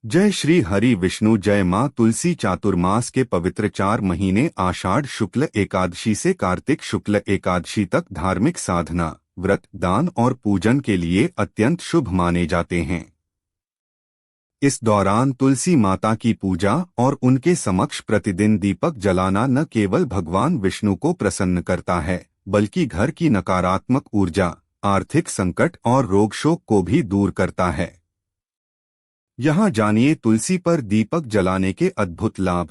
जय श्री हरि विष्णु। जय माँ तुलसी। चातुर्मास के पवित्र 4 महीने आषाढ़ शुक्ल एकादशी से कार्तिक शुक्ल एकादशी तक धार्मिक साधना, व्रत, दान और पूजन के लिए अत्यंत शुभ माने जाते हैं। इस दौरान तुलसी माता की पूजा और उनके समक्ष प्रतिदिन दीपक जलाना न केवल भगवान विष्णु को प्रसन्न करता है, बल्कि घर की नकारात्मक ऊर्जा, आर्थिक संकट और रोग शोक को भी दूर करता है। यहाँ जानिए तुलसी पर दीपक जलाने के अद्भुत लाभ।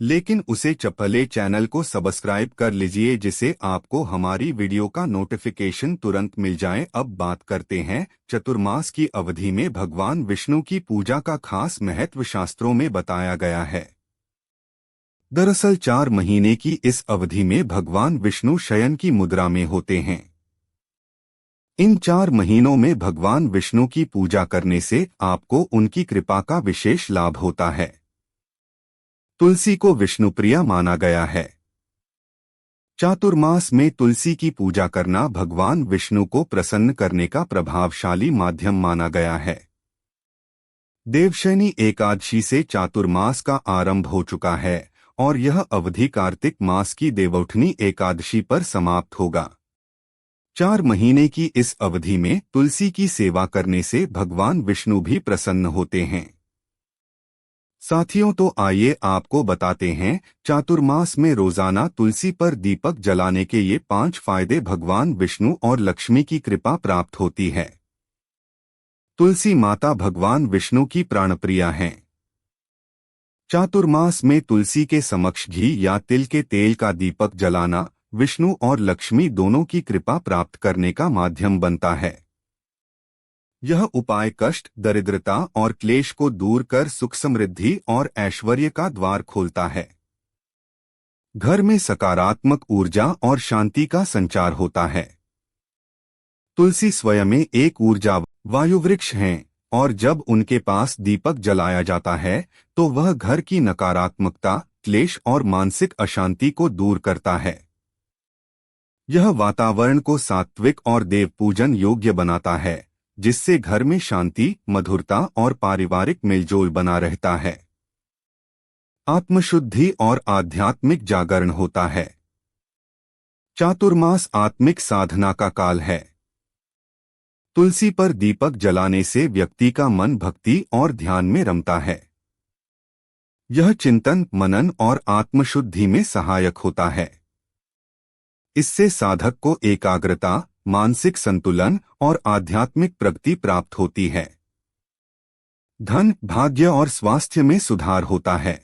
लेकिन उसे चपले चैनल को सब्सक्राइब कर लीजिए जिससे आपको हमारी वीडियो का नोटिफिकेशन तुरंत मिल जाए। अब बात करते हैं चतुर्मास की अवधि में भगवान विष्णु की पूजा का खास महत्व शास्त्रों में बताया गया है। दरअसल 4 महीने की इस अवधि में भगवान विष्णु शयन की मुद्रा में होते हैं। इन 4 महीनों में भगवान विष्णु की पूजा करने से आपको उनकी कृपा का विशेष लाभ होता है। तुलसी को विष्णुप्रिया माना गया है। चातुर्मास में तुलसी की पूजा करना भगवान विष्णु को प्रसन्न करने का प्रभावशाली माध्यम माना गया है। देवशयनी एकादशी से चातुर्मास का आरंभ हो चुका है और यह अवधि कार्तिक मास की देवउठनी एकादशी पर समाप्त होगा। 4 महीने की इस अवधि में तुलसी की सेवा करने से भगवान विष्णु भी प्रसन्न होते हैं। साथियों, तो आइए आपको बताते हैं चातुर्मास में रोजाना तुलसी पर दीपक जलाने के ये 5 फायदे। भगवान विष्णु और लक्ष्मी की कृपा प्राप्त होती है। तुलसी माता भगवान विष्णु की प्राणप्रिया हैं। चातुर्मास में तुलसी के समक्ष घी या तिल के तेल का दीपक जलाना विष्णु और लक्ष्मी दोनों की कृपा प्राप्त करने का माध्यम बनता है। यह उपाय कष्ट, दरिद्रता और क्लेश को दूर कर सुख, समृद्धि और ऐश्वर्य का द्वार खोलता है। घर में सकारात्मक ऊर्जा और शांति का संचार होता है। तुलसी स्वयं में एक ऊर्जा वायुवृक्ष हैं और जब उनके पास दीपक जलाया जाता है तो वह घर की नकारात्मकता, क्लेश और मानसिक अशांति को दूर करता है। यह वातावरण को सात्विक और देव पूजन योग्य बनाता है, जिससे घर में शांति, मधुरता और पारिवारिक मेलजोल बना रहता है। आत्मशुद्धि और आध्यात्मिक जागरण होता है। चातुर्मास आत्मिक साधना का काल है। तुलसी पर दीपक जलाने से व्यक्ति का मन भक्ति और ध्यान में रमता है। यह चिंतन, मनन और आत्मशुद्धि में सहायक होता है। इससे साधक को एकाग्रता, मानसिक संतुलन और आध्यात्मिक प्रगति प्राप्त होती है। धन, भाग्य और स्वास्थ्य में सुधार होता है।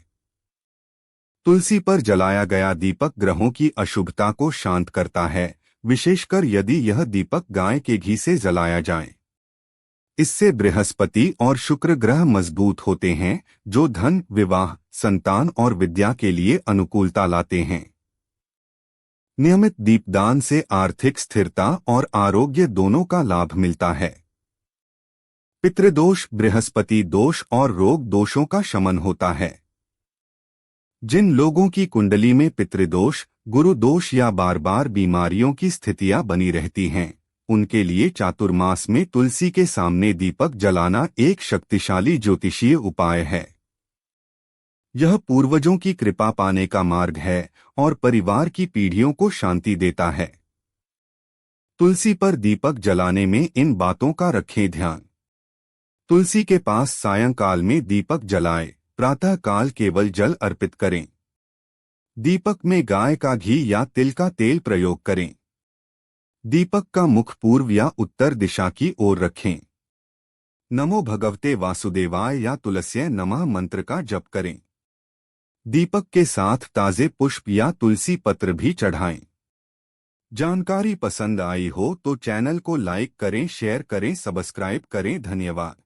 तुलसी पर जलाया गया दीपक ग्रहों की अशुभता को शांत करता है, विशेषकर यदि यह दीपक गाय के घी से जलाया जाए। इससे बृहस्पति और शुक्र ग्रह मजबूत होते हैं, जो धन, विवाह, संतान और विद्या के लिए अनुकूलता लाते हैं। नियमित दीपदान से आर्थिक स्थिरता और आरोग्य दोनों का लाभ मिलता है। पितृदोष, बृहस्पति दोष और रोग दोषों का शमन होता है। जिन लोगों की कुंडली में पितृदोष, गुरु दोष या बार बार बीमारियों की स्थितियां बनी रहती हैं, उनके लिए चातुर्मास में तुलसी के सामने दीपक जलाना एक शक्तिशाली ज्योतिषीय उपाय है। यह पूर्वजों की कृपा पाने का मार्ग है और परिवार की पीढ़ियों को शांति देता है। तुलसी पर दीपक जलाने में इन बातों का रखें ध्यान। तुलसी के पास सायंकाल में दीपक जलाएं, प्रातः काल केवल जल अर्पित करें। दीपक में गाय का घी या तिल का तेल प्रयोग करें। दीपक का मुख पूर्व या उत्तर दिशा की ओर रखें। नमो भगवते वासुदेवाय या तुलस्यै नमः मंत्र का जप करें। दीपक के साथ ताजे पुष्प या तुलसी पत्र भी चढ़ाएं। जानकारी पसंद आई हो तो चैनल को लाइक करें, शेयर करें, सब्सक्राइब करें। धन्यवाद।